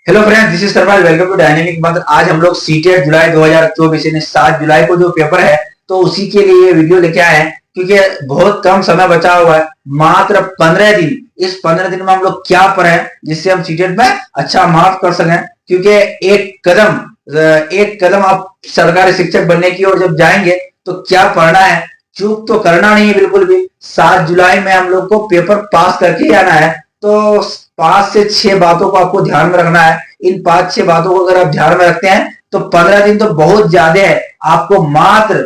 Hello friends, this is Sarfaraz. Welcome to Dynamic Mantra. आज हम लोग सीटेट जुलाई 2024 यानी 7 जुलाई को जो पेपर है तो उसी के लिए ये वीडियो लेके आए हैं, क्योंकि बहुत कम समय बचा हुआ है, मात्र 15 दिन। इस 15 दिन में हम लोग क्या पढ़े जिससे हम सीटेट में अच्छा मार्क कर सकें, क्योंकि एक कदम आप सरकारी शिक्षक बनने की ओर जब जाएंगे तो क्या पढ़ना है, चूक तो करना नहीं है बिल्कुल भी। 7 जुलाई में हम लोग को पेपर पास करके ही आना है, तो 5 से 6 बातों को आपको ध्यान में रखना है। इन 5-6 बातों को अगर आप ध्यान में रखते हैं तो 15 दिन तो बहुत ज्यादा है। आपको मात्र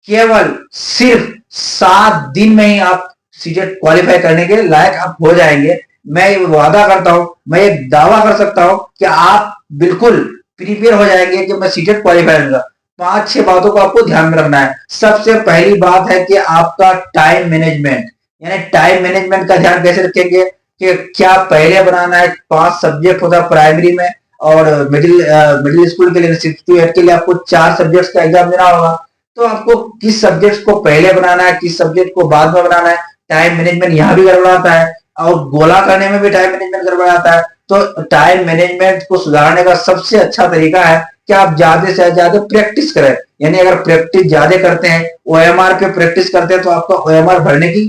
केवल सिर्फ 7 दिन में ही आप सीटेट क्वालिफाई करने के लायक आप हो जाएंगे। मैं ये वादा करता हूं, मैं एक दावा कर सकता हूं कि आप बिल्कुल प्रिपेयर हो जाएंगे कि मैं सीटेट क्वालिफाई करूंगा। 5-6 बातों को आपको ध्यान में रखना है। सबसे पहली बात है कि आपका टाइम मैनेजमेंट, यानी टाइम मैनेजमेंट का ध्यान कैसे रखेंगे कि क्या पहले बनाना है। 5 सब्जेक्ट होता है प्राइमरी में, और मिडिल स्कूल के लिए 6 to 8 के लिए आपको 4 सब्जेक्ट्स का एग्जाम देना होगा। तो आपको किस सब्जेक्ट को पहले बनाना है, किस सब्जेक्ट को बाद में बनाना है, टाइम मैनेजमेंट यहाँ भी गड़बड़ाता है, और गोला करने में भी टाइम मैनेजमेंट गड़बड़ाता है। तो टाइम मैनेजमेंट को सुधारने का सबसे अच्छा तरीका है कि आप ज्यादा से ज्यादा प्रैक्टिस करें। यानी अगर प्रैक्टिस ज्यादा करते हैं, ओएमआर पे प्रैक्टिस करते हैं, तो आपका ओएमआर भरने की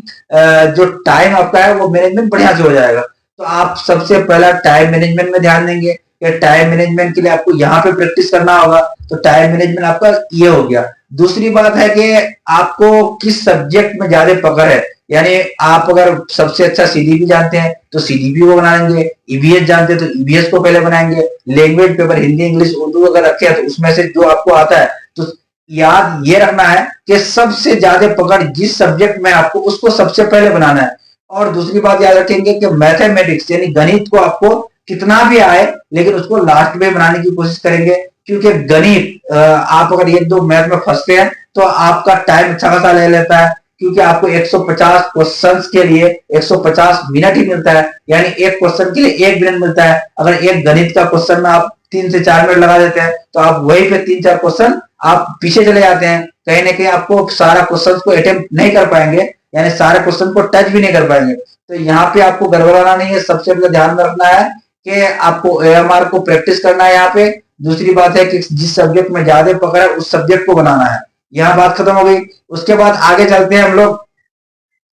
जो टाइम आपका है वो मैनेजमेंट बढ़िया से हो जाएगा। तो आप सबसे पहला टाइम मैनेजमेंट में ध्यान देंगे कि टाइम मैनेजमेंट के लिए आपको यहाँ पे प्रैक्टिस करना होगा। तो टाइम मैनेजमेंट आपका ये हो गया। दूसरी बात है कि आपको किस सब्जेक्ट में ज्यादा पकड़ है। यानी आप अगर सबसे अच्छा सीडीपी जानते हैं तो सीडीपी को बनाएंगे, ईवीएस जानते हैं तो ईवीएस को पहले बनाएंगे। Language paper Hindi English Urdu अगर रखे हैं तो उसमें से जो आपको आता है, तो याद ये रखना है कि सबसे ज्यादा पकड़ जिस सब्जेक्ट में आपको उसको सबसे पहले बनाना है। और दूसरी बात याद रखेंगे कि मैथमेटिक्स यानी गणित को आपको कितना भी आए लेकिन उसको लास्ट में बनाने की कोशिश करेंगे, क्योंकि गणित आप अगर 1-2 मैथ में फंसते हैं तो आपका टाइम अच्छा खासा ले लेता है, क्योंकि आपको 150 क्वेश्चंस के लिए 150 मिनट ही मिलता है। यानी एक क्वेश्चन के लिए 1 मिनट मिलता है। अगर एक गणित का क्वेश्चन में आप 3 से 4 मिनट लगा देते हैं तो आप वहीं पे 3-4 क्वेश्चन आप पीछे चले जाते हैं। कहीं ना कहीं आपको सारा क्वेश्चन को अटेम्प्ट नहीं कर पाएंगे, यानी सारे क्वेश्चन को टच भी नहीं कर पाएंगे। तो यहाँ पे आपको गड़बड़ाना नहीं है। सबसे पहले ध्यान में रखना है कि आपको ओएमआर को प्रैक्टिस करना है यहाँ पे। दूसरी बात है कि जिस सब्जेक्ट में ज्यादा पकड़ है उस सब्जेक्ट को बनाना है। यहाँ बात खत्म हो गई। उसके बाद आगे चलते हैं हम लोग,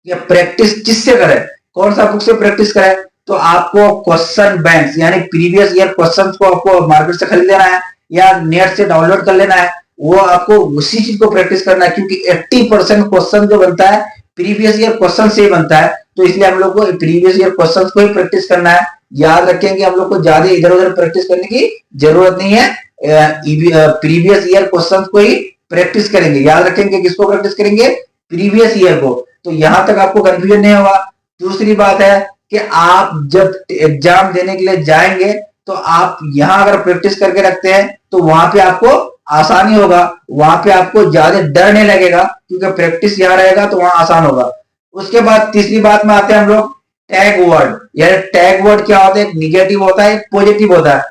ये प्रैक्टिस किससे करें, कौन सा बुक से प्रैक्टिस करें। तो आपको क्वेश्चन बैंक्स यानी प्रीवियस ईयर क्वेश्चंस को आपको मार्केट से खरीद लेना है या नेट से डाउनलोड कर लेना है। वो आपको उसी चीज को प्रैक्टिस करना है, क्योंकि 80% क्वेश्चन जो बनता है प्रीवियस ईयर क्वेश्चन से ही बनता है। तो इसलिए हम लोग को प्रीवियस ईयर क्वेश्चन को ही प्रैक्टिस करना है। याद रखेंगे हम लोग को ज्यादा इधर उधर प्रैक्टिस करने की जरूरत नहीं है। प्रीवियस ईयर क्वेश्चन को ही प्रैक्टिस करेंगे। याद रखेंगे किसको प्रैक्टिस करेंगे, प्रीवियस ईयर को। तो यहां तक आपको कंफ्यूजन नहीं होगा। दूसरी बात है कि आप जब एग्जाम देने के लिए जाएंगे तो आप यहां अगर प्रैक्टिस करके रखते हैं तो वहां पे आपको आसानी होगा, वहां पे आपको ज्यादा डर नहीं लगेगा, क्योंकि प्रैक्टिस यहां रहेगा तो वहां आसान होगा। उसके बाद तीसरी बात में आते हैं हम लोग, टैग वर्ड। यानी टैग वर्ड क्या होता है, एक निगेटिव होता है एक पॉजिटिव होता है।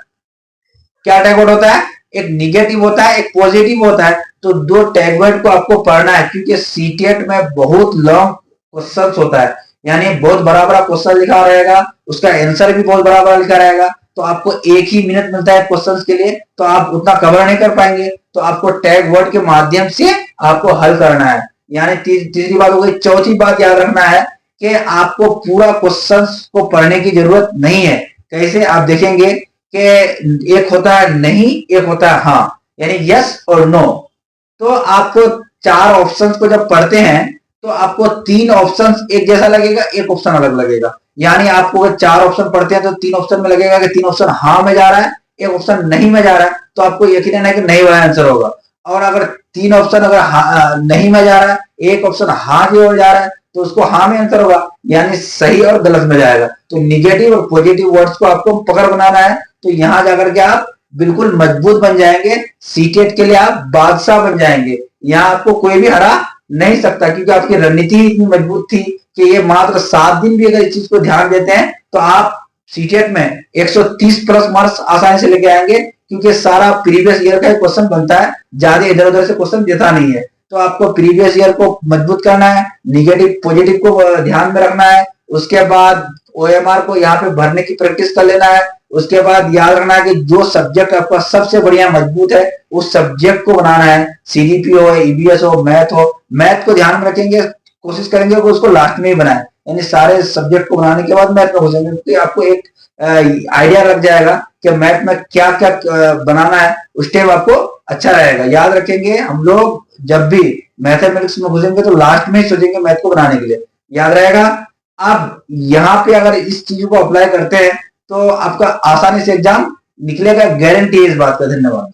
क्या टैग वर्ड होता है, एक निगेटिव होता है एक पॉजिटिव होता है। तो दो टैग वर्ड को आपको पढ़ना है, क्योंकि सीटेट में बहुत लॉन्ग क्वेश्चन होता है। यानी बहुत बड़ा बड़ा क्वेश्चन लिखा रहेगा, उसका आंसर भी बहुत बड़ा बड़ा लिखा रहेगा। तो आपको 1 ही मिनट मिलता है क्वेश्चन के लिए, तो आप उतना कवर नहीं कर पाएंगे। तो आपको टैग वर्ड के माध्यम से आपको हल करना है। यानी तीसरी बात हो गई। चौथी बात याद रखना है कि आपको पूरा क्वेश्चन को पढ़ने की जरूरत नहीं है। कैसे, आप देखेंगे कि एक होता है नहीं, एक होता है हाँ, यानी यस और नो। तो आपको 4 ऑप्शंस को जब पढ़ते हैं तो आपको 3 ऑप्शंस एक जैसा लगेगा, एक ऑप्शन अलग लगेगा। यानी आपको अगर 4 ऑप्शन पढ़ते हैं तो 3 ऑप्शन में लगेगा कि 3 ऑप्शन हाँ में जा रहा है, एक ऑप्शन नहीं में जा रहा है, तो आपको यकीन है कि नहीं वाला आंसर होगा। और अगर 3 ऑप्शन अगर नहीं में जा रहा है, एक ऑप्शन हाँ की ओर जा रहा है, तो उसको हाँ में आंसर होगा, यानी सही और गलत में जाएगा। तो निगेटिव और पॉजिटिव वर्ड्स को आपको पकड़ बनाना है। तो यहां जाकर के आप बिल्कुल मजबूत बन जाएंगे, सीटेट के लिए आप बादशाह बन जाएंगे। यहाँ आपको कोई भी हरा नहीं सकता, क्योंकि आपकी रणनीति इतनी मजबूत थी कि ये मात्र 7 दिन भी अगर इस चीज को ध्यान देते हैं तो आप सीटेट में 130 प्लस मार्क्स आसानी से लेके आएंगे, क्योंकि सारा प्रीवियस ईयर का क्वेश्चन बनता है, ज्यादा इधर उधर से क्वेश्चन देता नहीं है। तो आपको प्रीवियस ईयर को मजबूत करना है, निगेटिव पॉजिटिव को ध्यान में रखना है। उसके बाद ओएमआर को यहाँ पे भरने की प्रैक्टिस कर लेना है। उसके बाद याद रखना कि जो सब्जेक्ट आपका सबसे बढ़िया मजबूत है उस सब्जेक्ट को बनाना है। सीजीपी हो, ईबीएस हो, मैथ हो। मैथ को ध्यान में रखेंगे, कोशिश करेंगे कि उसको लास्ट में ही बनाए, यानी सारे सब्जेक्ट को बनाने के बाद मैथ में घुसेंगे, क्योंकि आपको एक आइडिया लग जाएगा कि मैथ में क्या क्या बनाना है, उस टाइम आपको अच्छा रहेगा। याद रखेंगे, हम लोग जब भी मैथमेटिक्स में घुसेंगे तो लास्ट में ही सोचेंगे मैथ को बनाने के लिए, याद रहेगा। अब यहाँ पे अगर इस चीज को अप्लाई करते हैं तो आपका आसानी से एग्जाम निकलेगा, गारंटी है इस बात का। धन्यवाद।